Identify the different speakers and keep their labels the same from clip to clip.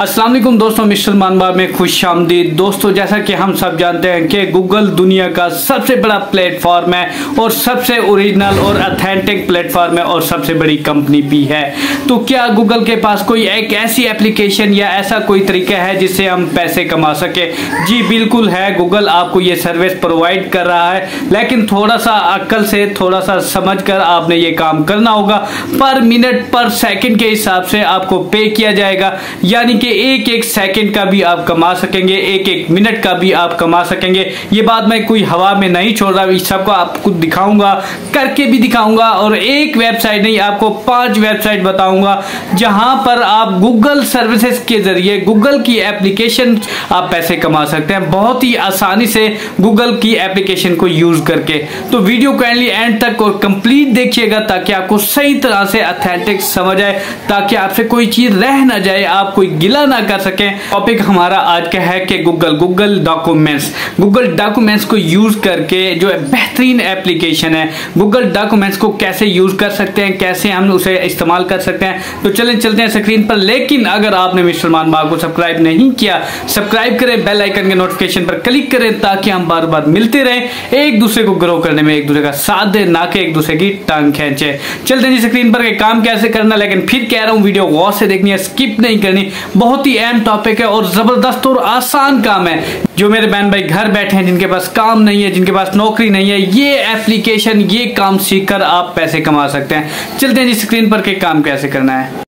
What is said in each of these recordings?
Speaker 1: अस्सलाम वालेकुम दोस्तों, मिस्टर मानवा में खुशामदीद। दोस्तों, जैसा कि हम सब जानते हैं कि गूगल दुनिया का सबसे बड़ा प्लेटफॉर्म है और सबसे ओरिजिनल और ऑथेंटिक प्लेटफॉर्म है और सबसे बड़ी कंपनी भी है। तो क्या गूगल के पास कोई एक ऐसी एप्लीकेशन या ऐसा कोई तरीका है जिससे हम पैसे कमा सके? जी बिल्कुल है, गूगल आपको ये सर्विस प्रोवाइड कर रहा है, लेकिन थोड़ा सा अक्ल से, थोड़ा सा समझ कर आपने ये काम करना होगा। पर मिनट पर सेकंड के हिसाब से आपको पे किया जाएगा, यानी कि एक एक सेकंड का भी आप कमा सकेंगे, एक एक मिनट का भी आप कमा सकेंगे। ये बात मैं कोई हवा में नहीं छोड़ रहा, इस सबको आपको दिखाऊंगा, करके भी दिखाऊंगा। और एक वेबसाइट नहीं, आपको 5 वेबसाइट बताऊंगा जहां पर आप गूगल सर्विसेज के जरिए, गूगल की एप्लीकेशन आप पैसे कमा सकते हैं बहुत ही आसानी से गूगल की एप्लीकेशन को यूज करके। तो वीडियो काइंडली एंड तक और कंप्लीट देखिएगा ताकि आपको सही तरह से ऑथेंटिक समझ आए, ताकि आपसे कोई चीज रह ना जाए, आप कोई गिला ना कर सकें। टॉपिक हमारा आज का है कि गूगल डॉक्यूमेंट्स को यूज करके जो बेहतरीन एप्लीकेशन है, गूगल डॉक्यूमेंट्स को कैसे यूज कर सकते हैं, कैसे हम उसे इस्तेमाल कर सकते हैं। तो चलते हैं स्क्रीन पर। लेकिन अगर आपने मिस्टर मानवा को सब्सक्राइब नहीं किया, सब्सक्राइब करें, बेल आइकन के नोटिफिकेशन पर क्लिक करें ताकि हम बार बार मिलते रहें, एक दूसरे को ग्रो करने में एक दूसरे का साथ दे, ना कि एक दूसरे की टांग खींचे। चलते हैं स्क्रीन पर काम कैसे करना। लेकिन फिर कह रहा हूं, वीडियो गौर से देखनी है, स्किप नहीं करनी। बहुत ही अहम टॉपिक है और जबरदस्त और आसान काम है। जो मेरे बहन भाई घर बैठे हैं, जिनके पास काम नहीं है, जिनके पास नौकरी नहीं है, ये एप्लीकेशन, ये काम सीखकर आप पैसे कमा सकते हैं। चलते हैं स्क्रीन पर के काम कैसे करना है।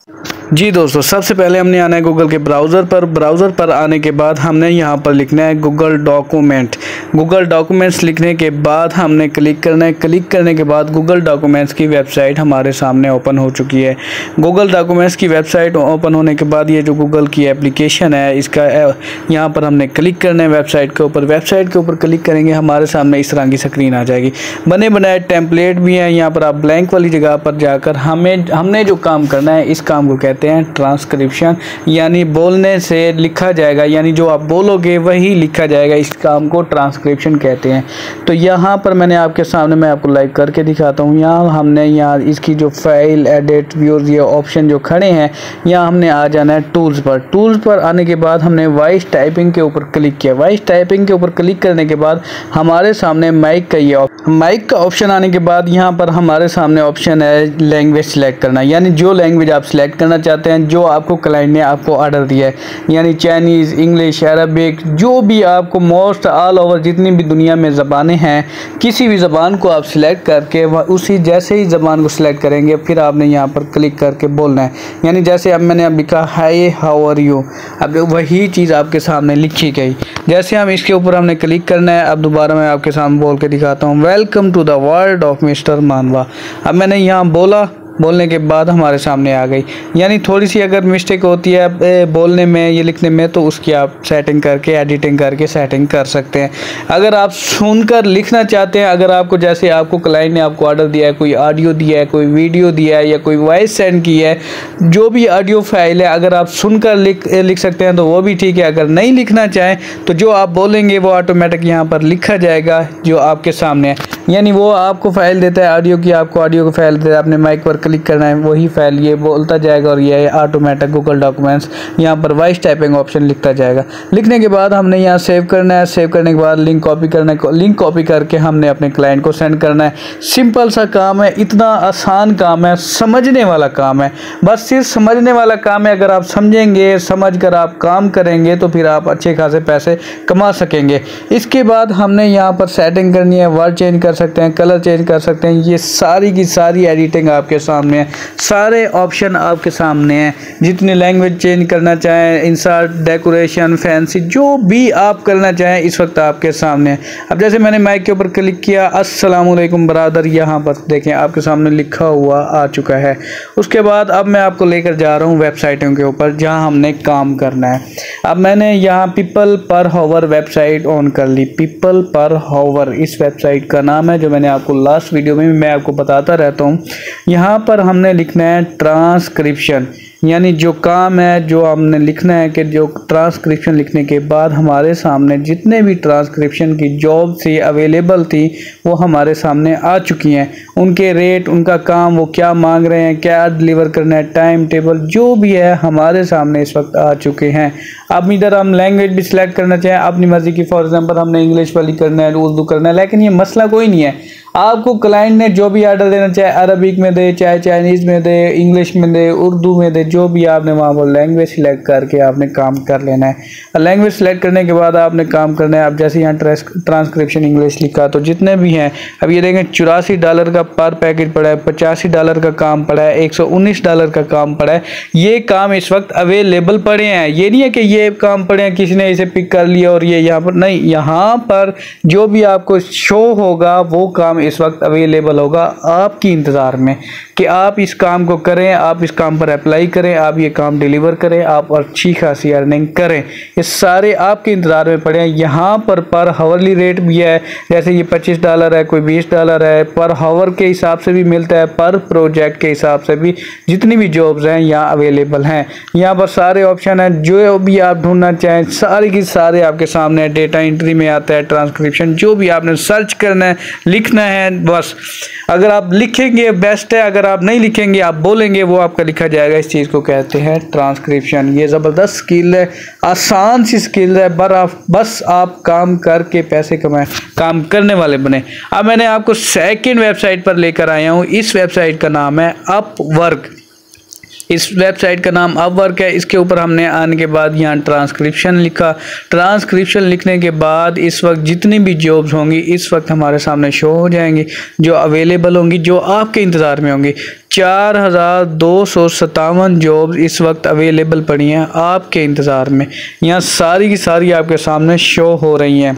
Speaker 2: जी दोस्तों, सबसे पहले हमने आना है गूगल के ब्राउज़र पर आने के बाद हमने यहाँ पर लिखना है गूगल डॉक्यूमेंट्स लिखने के बाद हमने क्लिक करना है। क्लिक करने के बाद गूगल डॉक्यूमेंट्स की वेबसाइट हमारे सामने ओपन हो चुकी है। गूगल डॉक्यूमेंट्स की वेबसाइट ओपन होने के बाद ये जो गूगल की एप्लीकेशन है, इसका यहाँ पर हमने क्लिक करना है वेबसाइट के ऊपर क्लिक करेंगे, हमारे सामने इस तरह की स्क्रीन आ जाएगी। बने बनाए टेम्पलेट भी हैं, यहाँ पर आप ब्लैंक वाली जगह पर जाकर हमने जो काम करना है, इस काम को कहते हैं ट्रांसक्रिप्शन, यानी बोलने से लिखा जाएगा, यानी जो आप बोलोगे वही लिखा जाएगा। इस काम को ट्रांसक्रिप्शन कहते हैं। तो यहाँ पर मैंने आपके सामने, मैं आपको लाइव करके दिखाता हूँ। यहाँ इसकी जो फाइल, एडिट, व्यूज, ये ऑप्शन जो खड़े हैं, यहाँ हमने आ जाना है टूल्स पर आने के बाद हमने वॉइस टाइपिंग के ऊपर क्लिक किया। वॉइस टाइपिंग के ऊपर क्लिक करने के बाद हमारे सामने माइक का ऑप्शन आने के बाद यहाँ पर हमारे सामने ऑप्शन है लैंग्वेज सिलेक्ट करना, यानी जो लैंग्वेज आप सिलेक्ट करना चाहते हैं, जो आपको क्लाइंट ने आपको ऑर्डर दिया है, यानी चाइनीज़, इंग्लिश, अरबिक, जो भी आपको मोस्ट ऑल ओवर जितनी भी दुनिया में ज़बानें हैं, किसी भी ज़बान को आप सिलेक्ट करके उसी जैसे ही ज़बान को सिलेक्ट करेंगे, फिर आपने यहाँ पर क्लिक करके बोलना है। यानी जैसे अब मैंने अब लिखा हाय हाउ आर यू, अब वही चीज़ आपके सामने लिखी गई। जैसे हम इसके ऊपर हमने क्लिक करना है। अब दोबारा मैं आपके सामने बोल के दिखाता हूँ, welcome to the world of mister Manava. अब मैंने यहाँ बोलने के बाद हमारे सामने आ गई। यानी थोड़ी सी अगर मिस्टेक होती है बोलने में, ये लिखने में, तो उसकी आप सेटिंग करके, एडिटिंग करके सेटिंग कर सकते हैं। अगर आप सुनकर लिखना चाहते हैं, अगर आपको जैसे आपको क्लाइंट ने आपको ऑर्डर दिया है, कोई ऑडियो दिया है, कोई वीडियो दिया है या कोई वॉइस सेंड की है, जो भी ऑडियो फाइल है, अगर आप सुनकर लिख सकते हैं तो वो भी ठीक है। अगर नहीं लिखना चाहें तो जो आप बोलेंगे वो ऑटोमेटिक यहाँ पर लिखा जाएगा जो आपके सामने है। यानी वो आपको फाइल देता है ऑडियो की, आपको ऑडियो को फाइल देता है, आपने माइक पर क्लिक करना है, वही फाइल ये बोलता जाएगा और ये ऑटोमेटिक गूगल डॉक्यूमेंट्स यहाँ पर वॉइस टाइपिंग ऑप्शन लिखता जाएगा। लिखने के बाद हमने यहाँ सेव करना है। सेव करने के बाद लिंक कॉपी करना है। लिंक कॉपी करके हमने अपने क्लाइंट को सेंड करना है। सिंपल सा काम है, इतना आसान काम है, समझने वाला काम है, बस सिर्फ समझने वाला काम है। अगर आप समझेंगे, समझ कर आप काम करेंगे तो फिर आप अच्छे खासे पैसे कमा सकेंगे। इसके बाद हमने यहाँ पर सेटिंग करनी है, वर्ड चेंज कर सकते हैं, कलर चेंज कर सकते हैं, ये सारी की सारी एडिटिंग आपके सामने है, सारे ऑप्शन आपके सामने हैं। जितनी लैंग्वेज चेंज करना चाहें, इंसर्ट, डेकोरेशन, फैंसी, जो भी आप करना चाहें इस वक्त आपके सामने है। अब जैसे मैंने माइक के ऊपर क्लिक किया, अस्सलाम वालेकुम ब्रदर, यहाँ पर देखें आपके सामने लिखा हुआ आ चुका है। उसके बाद अब मैं आपको लेकर जा रहा हूँ वेबसाइटों के ऊपर जहाँ हमने काम करना है। अब मैंने यहाँ पीपल पर हावर वेबसाइट ऑन कर ली। पीपल पर हावर इस वेबसाइट का नाम है, जो मैंने आपको लास्ट वीडियो में मैं आपको बताता रहता हूँ। यहाँ पर हमने लिखना है ट्रांसक्रिप्शन, यानी जो काम है जो हमने लिखना है कि जो ट्रांसक्रिप्शन लिखने के बाद हमारे सामने जितने भी ट्रांसक्रिप्शन की जॉब थी अवेलेबल थी वो हमारे सामने आ चुकी हैं। उनके रेट, उनका काम, वो क्या मांग रहे हैं, क्या डिलीवर करना है, टाइम टेबल जो भी है हमारे सामने इस वक्त आ चुके हैं। अब इधर हम लैंग्वेज भी सिलेक्ट करना चाहें अपनी मर्जी की, फॉर एग्जांपल हमने इंग्लिश वाली करना है, उर्दू करना है, लेकिन ये मसला कोई नहीं है। आपको क्लाइंट ने जो भी ऑर्डर देना चाहे अरबिक में दे, चाहे चाइनीज़ में दे, इंग्लिश में दे, उर्दू में दे, जो भी आपने वहाँ पर लैंग्वेज सिलेक्ट करके आपने काम कर लेना है। लैंग्वेज सिलेक्ट करने के बाद आपने काम करना है। अब जैसे यहाँ ट्रांसक्रिप्शन इंग्लिश लिखा तो जितने भी हैं, अब ये देखें $84 का पर पैकेज पड़ा है, $85 का काम पड़ा है, $119 का काम पड़ा है। ये काम इस वक्त अवेलेबल पड़े हैं। ये नहीं है कि ये काम पड़े हैं किसी ने इसे पिक कर लिया और ये यहाँ पर नहीं, यहाँ पर जो भी आपको शो होगा वो काम इस वक्त अवेलेबल होगा आपकी इंतज़ार में कि आप इस काम को करें, आप इस काम पर अप्लाई करें, आप ये काम डिलीवर करें, आप अच्छी खासी अर्निंग करें। ये सारे आपके इंतज़ार में पड़े हैं। यहाँ पर हावरली रेट भी है, जैसे ये $25 है, कोई $20 है, पर हावर के हिसाब से भी मिलता है, पर प्रोजेक्ट के हिसाब से भी। जितनी भी जॉब्स हैं यहाँ अवेलेबल हैं। यहाँ पर सारे ऑप्शन हैं, जो भी आप ढूंढना चाहें सारे की सारे आपके सामने है। डेटा एंट्री में आता है, ट्रांसक्रिप्शन, जो भी आपने सर्च करना है, लिखना है, बस अगर आप लिखेंगे बेस्ट है, अगर आप नहीं लिखेंगे आप बोलेंगे वो आपका लिखा जाएगा। इस चीज़ को कहते हैं ट्रांसक्रिप्शन। ये ज़बरदस्त स्किल है, आसान सी स्किल है, बस आप काम करके पैसे कमाएं, काम करने वाले बने। अब मैंने आपको सेकंड वेबसाइट पर लेकर आया हूँ। इस वेबसाइट का नाम है अपवर्क। इस वेबसाइट का नाम अपवर्क है। इसके ऊपर हमने आने के बाद यहाँ ट्रांसक्रिप्शन लिखा। ट्रांसक्रिप्शन लिखने के बाद इस वक्त जितनी भी जॉब्स होंगी इस वक्त हमारे सामने शो हो जाएंगी, जो अवेलेबल होंगी, जो आपके इंतज़ार में होंगी। 4257 जॉब्स इस वक्त अवेलेबल पड़ी हैं आपके इंतज़ार में। यहाँ सारी की सारी आपके सामने शो हो रही हैं।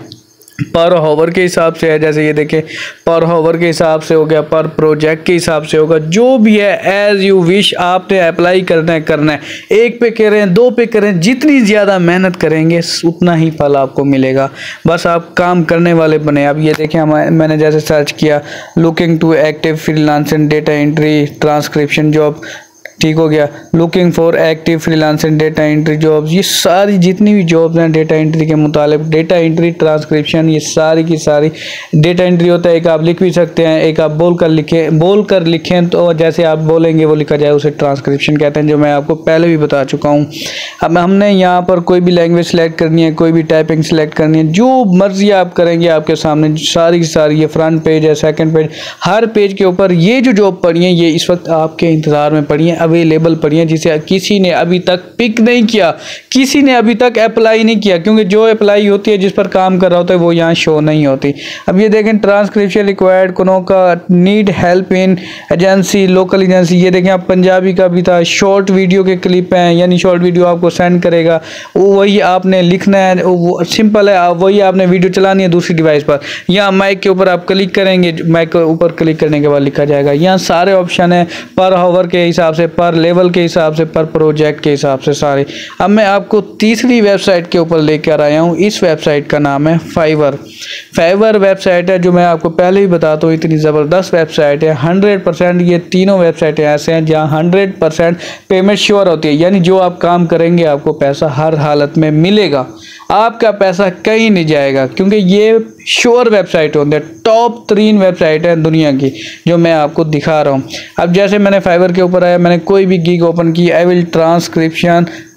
Speaker 2: पर हावर के हिसाब से है, जैसे ये देखें पर हावर के हिसाब से हो गया, पर प्रोजेक्ट के हिसाब से होगा, जो भी है एज यू विश आपने अप्लाई करना है। एक पे करें, दो पे करें, जितनी ज़्यादा मेहनत करेंगे उतना ही फल आपको मिलेगा। बस आप काम करने वाले बने। अब ये देखें मैंने जैसे सर्च किया looking to active freelancing data entry transcription job, ठीक हो गया। Looking for active freelancing data entry jobs, ये सारी जितनी भी जॉब्स हैं डेटा एंट्री के मुतालिक, डेटा एंट्री ट्रांसक्रिप्शन, ये सारी की सारी डेटा एंट्री होता है। एक आप लिख भी सकते हैं, एक आप बोल कर लिखें तो जैसे आप बोलेंगे वो लिखा जाए, उसे ट्रांसक्रिप्शन कहते हैं, जो मैं आपको पहले भी बता चुका हूँ। अब हमने यहाँ पर कोई भी लैंग्वेज सेलेक्ट करनी है, कोई भी टाइपिंग सेलेक्ट करनी है, जो मर्जी आप करेंगे आपके सामने सारी की सारी। ये फ्रंट पेज है, सेकंड पेज, हर पेज के ऊपर ये जो जॉब पड़ी है ये इस वक्त आपके इंतज़ार में पड़ी है, अवेलेबल पड़ी हैं, जिसे किसी ने अभी तक पिक नहीं किया, किसी ने अभी तक अप्लाई नहीं किया, क्योंकि जो अप्लाई होती है जिस पर काम कर रहा होता है वो यहाँ शो नहीं होती। अब ये देखें ट्रांसक्रिप्शन रिक्वायर्ड कोनो का need help in agency local agency. ये देखें आप पंजाबी का भी था, शॉर्ट वीडियो के क्लिप हैं, यानी शॉर्ट वीडियो आपको सेंड करेगा, वही आपने लिखना है, वो सिंपल है, वही आपने वीडियो चलानी है दूसरी डिवाइस पर। यहाँ माइक के ऊपर आप क्लिक करेंगे, माइक के ऊपर क्लिक करने के बाद लिखा जाएगा। यहाँ सारे ऑप्शन है, पर हावर के हिसाब से, पर लेवल के हिसाब से, पर प्रोजेक्ट के हिसाब से सारे। अब मैं आपको तीसरी वेबसाइट के ऊपर लेकर आया हूँ। इस वेबसाइट का नाम है फाइवर। फाइवर वेबसाइट है जो मैं आपको पहले ही बताता हूँ, इतनी ज़बरदस्त वेबसाइट है। 100% ये तीनों वेबसाइटें ऐसे हैं जहाँ 100% पेमेंट श्योर होती है, यानी जो आप काम करेंगे आपको पैसा हर हालत में मिलेगा, आपका पैसा कहीं नहीं जाएगा, क्योंकि ये श्योर वेबसाइट होती है। टॉप 3 वेबसाइट है दुनिया की जो मैं आपको दिखा रहा हूँ। अब जैसे मैंने फाइवर के ऊपर आया, मैंने कोई भी गिग ओपन की, I will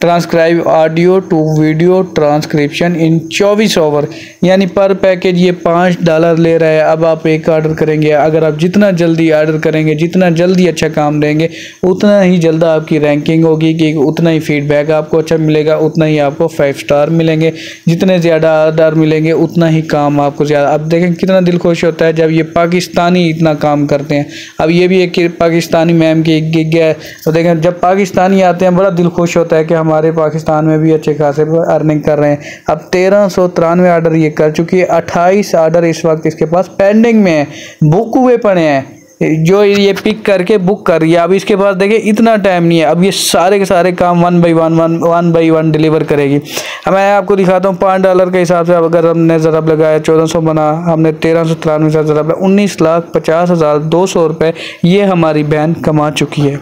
Speaker 2: transcribe audio to video transcription in 24 hour, यानी पर पैकेज ये $5 ले रहा है। अब आप एक ऑर्डर करेंगे, अगर आप जितना जल्दी ऑर्डर करेंगे, जितना जल्दी अच्छा काम देंगे, उतना ही जल्द आपकी रैंकिंग होगी, कि उतना ही फीडबैक आपको अच्छा मिलेगा, उतना ही आपको 5 स्टार मिलेंगे। जितने ज़्यादा ऑर्डर मिलेंगे उतना ही काम आपको ज़्यादा। अब देखें कितना दिल खुश होता है जब ये पाकिस्तानी इतना काम करते हैं। अब ये भी एक पाकिस्तानी मैम की गिग है, तो देखें जब पाकिस्तानी आते हैं बड़ा दिल खुश होता है कि हमारे पाकिस्तान में भी अच्छे खासे अर्निंग कर रहे हैं। अब 1393 ऑर्डर ये कर चुकी है, 28 ऑर्डर इस वक्त इसके पास पेंडिंग में है, बुक हुए पड़े हैं, जो ये पिक करके बुक कर रही है। अब इसके पास देखिए इतना टाइम नहीं है, अब ये सारे के सारे काम वन बाई वन डिलीवर करेगी। अब मैं आपको दिखाता हूँ $5 के हिसाब से। अब अगर हमने ज़रब लगाया 1400 बना, हमने 1393 से ज़रब 19,50,200 रुपये ये हमारी बहन कमा चुकी है।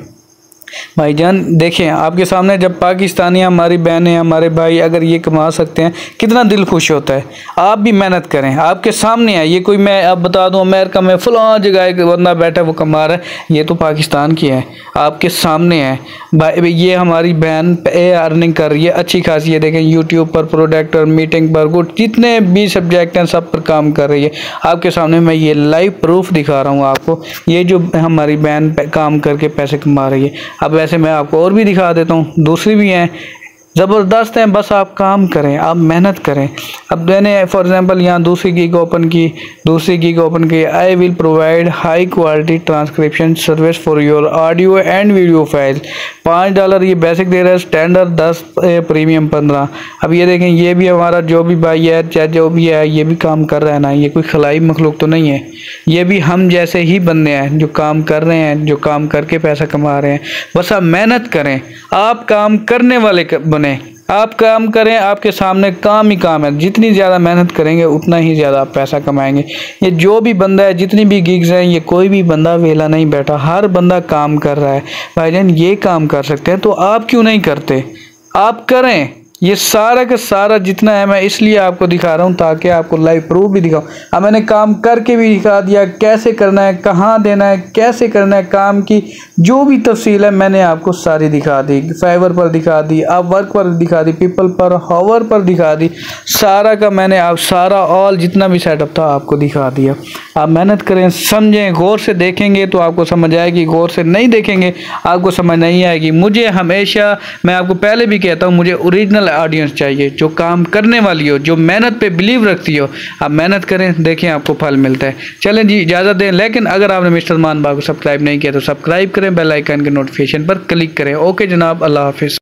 Speaker 2: भाईजान देखें, आपके सामने जब पाकिस्तानी हमारी बहनें हमारे भाई अगर ये कमा सकते हैं कितना दिल खुश होता है। आप भी मेहनत करें, आपके सामने है ये, कोई मैं अब बता दूं अमेरिका में फलां जगह एक बंदा बैठा वो कमा रहा है, ये तो पाकिस्तान की है, आपके सामने है भाई। ये हमारी बहन अर्निंग कर रही है अच्छी खासी है, देखें यूट्यूब पर, प्रोडक्ट और मीटिंग पर, गुड जितने भी सब्जेक्ट हैं सब पर काम कर रही है। आपके सामने मैं ये लाइव प्रूफ दिखा रहा हूँ आपको, ये जो हमारी बहन काम करके पैसे कमा रही है। अब वैसे मैं आपको और भी दिखा देता हूँ, दूसरी भी हैं ज़बरदस्त हैं, बस आप काम करें, आप मेहनत करें। अब मैंने फॉर एग्जांपल यहाँ दूसरी गीग ओपन की, I will provide high quality transcription service for your audio and video file. $5 ये बेसिक दे रहा है, स्टैंडर्ड 10, प्रीमियम 15। अब ये देखें, ये भी हमारा जो भी भाई है चाहे जो भी है ये भी काम कर रहा है ना, ये कोई खलाई मखलूक तो नहीं है, ये भी हम जैसे ही बंदे हैं जो काम कर रहे हैं, जो काम करके पैसा कमा रहे हैं। बस आप मेहनत करें, आप काम करने वाले बने, आप काम करें, आपके सामने काम ही काम है। जितनी ज़्यादा मेहनत करेंगे उतना ही ज़्यादा आप पैसा कमाएंगे। ये जो भी बंदा है, जितनी भी गिग्स हैं, ये कोई भी बंदा वेला नहीं बैठा, हर बंदा काम कर रहा है। भाईजान ये काम कर सकते हैं तो आप क्यों नहीं करते? आप करें। ये सारा का सारा जितना है मैं इसलिए आपको दिखा रहा हूँ ताकि आपको लाइव प्रूफ भी दिखाऊँ। अब मैंने काम करके भी दिखा दिया, कैसे करना है, कहाँ देना है, कैसे करना है, काम की जो भी तफसील है मैंने आपको सारी दिखा दी। फाइवर पर दिखा दी, आप वर्क पर दिखा दी, पीपल पर, हावर पर दिखा दी, सारा का मैंने आप सारा ऑल जितना भी सेटअप था आपको दिखा दिया। आप मेहनत करें, समझें, गौर से देखेंगे तो आपको समझ आएगी, गौर से नहीं देखेंगे आपको समझ नहीं आएगी। मुझे हमेशा, मैं आपको पहले भी कहता हूँ, मुझे ओरिजिनल ऑडियंस चाहिए जो काम करने वाली हो, जो मेहनत पे बिलीव रखती हो। आप मेहनत करें, देखें आपको फल मिलता है। चलें जी, इजाज़त दें। लेकिन अगर आपने मिस्टर मान बाग को सब्सक्राइब नहीं किया तो सब्सक्राइब करें, बेल आइकन के नोटिफिकेशन पर क्लिक करें। ओके जनाब, अल्लाह हाफिज़।